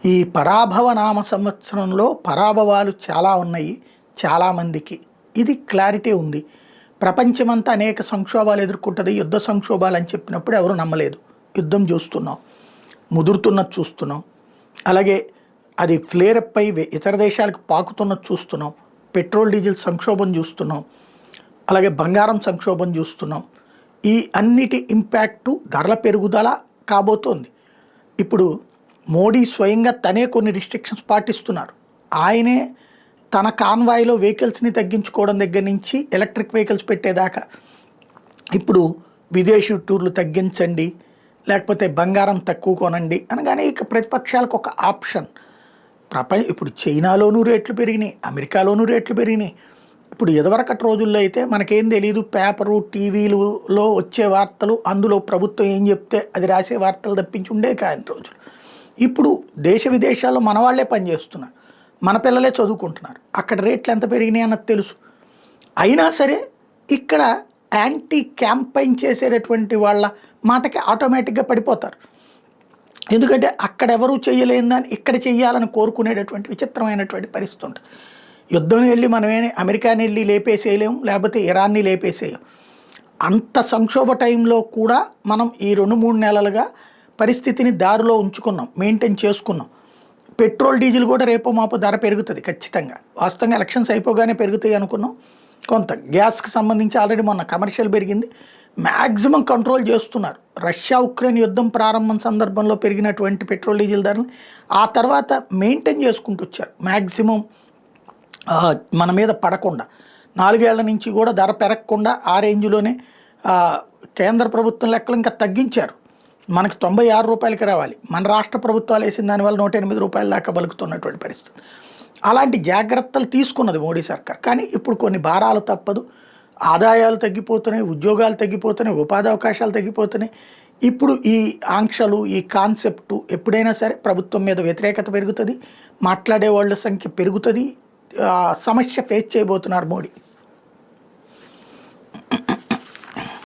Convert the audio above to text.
ఈ పరాభవ నామ సంవత్సరంలో పరాభవాలు చాలా ఉన్నాయి చాలామందికి. ఇది క్లారిటీ ఉంది. ప్రపంచమంతా అనేక సంక్షోభాలు ఎదుర్కొంటుంది. యుద్ధ సంక్షోభాలు అని చెప్పినప్పుడు ఎవరు నమ్మలేదు. యుద్ధం చూస్తున్నాం, ముదురుతున్నది చూస్తున్నాం. అలాగే అది ఫ్లేరప్ అయి ఇతర దేశాలకు పాకుతున్నది చూస్తున్నాం. పెట్రోల్ డీజిల్ సంక్షోభం చూస్తున్నాం. అలాగే బంగారం సంక్షోభం చూస్తున్నాం. ఈ అన్నిటి ఇంపాక్టు ధరల పెరుగుదల కాబోతోంది. ఇప్పుడు మోడీ స్వయంగా తనే కొన్ని రిస్ట్రిక్షన్స్ పాటిస్తున్నారు. ఆయనే తన కాన్వాయ్లో వెహికల్స్ని తగ్గించుకోవడం దగ్గర నుంచి ఎలక్ట్రిక్ వెహికల్స్ పెట్టేదాకా ఇప్పుడు విదేశీ టూర్లు తగ్గించండి, లేకపోతే బంగారం తక్కువ కొనండి అనగానే ఇక ప్రతిపక్షాలకు ఒక ఆప్షన్. ఇప్పుడు చైనాలోనూ రేట్లు పెరిగినాయి, అమెరికాలోనూ రేట్లు పెరిగినాయి. ఇప్పుడు ఎదవరకటి రోజుల్లో అయితే మనకేం తెలియదు, పేపరు టీవీలలో వచ్చే వార్తలు, అందులో ప్రభుత్వం ఏం చెప్తే అది రాసే వార్తలు తప్పించి ఉండే కాని రోజులు. ఇప్పుడు దేశ విదేశాల్లో మన వాళ్ళే పనిచేస్తున్నారు, మన పిల్లలే చదువుకుంటున్నారు. అక్కడ రేట్లు ఎంత పెరిగినాయి అన్నది తెలుసు. అయినా సరే ఇక్కడ యాంటీ క్యాంపెయిన్ చేసేటటువంటి వాళ్ళ మాటకి ఆటోమేటిక్గా పడిపోతారు. ఎందుకంటే అక్కడెవరూ చేయలేదని ఇక్కడ చెయ్యాలని కోరుకునేటటువంటి విచిత్రమైనటువంటి పరిస్థితి ఉంటుంది. యుద్ధం వెళ్ళి మనమే అమెరికాని వెళ్ళి లేపేసేయలేము, లేకపోతే ఇరాన్ని లేపేసేయం. అంత సంక్షోభ టైంలో కూడా మనం ఈ 2-3 నెలలుగా పరిస్థితిని దారిలో ఉంచుకున్నాం, మెయింటైన్ చేసుకున్నాం. పెట్రోల్ డీజిల్ కూడా రేపో మాపో ధర పెరుగుతుంది ఖచ్చితంగా. వాస్తవంగా ఎలక్షన్స్ అయిపోగానే పెరుగుతాయి అనుకున్నాం. కొంత గ్యాస్కి సంబంధించి ఆల్రెడీ మొన్న కమర్షియల్ పెరిగింది. మ్యాక్సిమం కంట్రోల్ చేస్తున్నారు. రష్యా ఉక్రెయిన్ యుద్ధం ప్రారంభం సందర్భంలో పెరిగినటువంటి పెట్రోల్ డీజిల్ ధరని ఆ తర్వాత మెయింటైన్ చేసుకుంటూ వచ్చారు. మ్యాక్సిమం మన మీద పడకుండా 4 ఏళ్ల నుంచి కూడా ధర పెరగకుండా ఆ రేంజ్లోనే కేంద్ర ప్రభుత్వం లెక్కలు ఇంకా తగ్గించారు. మనకు 96 రూపాయలకి రావాలి, మన రాష్ట్ర ప్రభుత్వాలు వేసిన దానివల్ల 108 రూపాయల దాకా బలుకుతున్నటువంటి పరిస్థితి. అలాంటి జాగ్రత్తలు తీసుకున్నది మోడీ సర్కార్. కానీ ఇప్పుడు కొన్ని భారాలు తప్పదు. ఆదాయాలు తగ్గిపోతున్నాయి, ఉద్యోగాలు తగ్గిపోతున్నాయి, ఉపాధి అవకాశాలు తగ్గిపోతున్నాయి. ఇప్పుడు ఈ ఆంక్షలు, ఈ కాన్సెప్టు ఎప్పుడైనా సరే ప్రభుత్వం మీద వ్యతిరేకత పెరుగుతుంది, మాట్లాడే వాళ్ళ సంఖ్య పెరుగుతుంది. సమస్య ఫేస్ చేయబోతున్నారు మోడీ.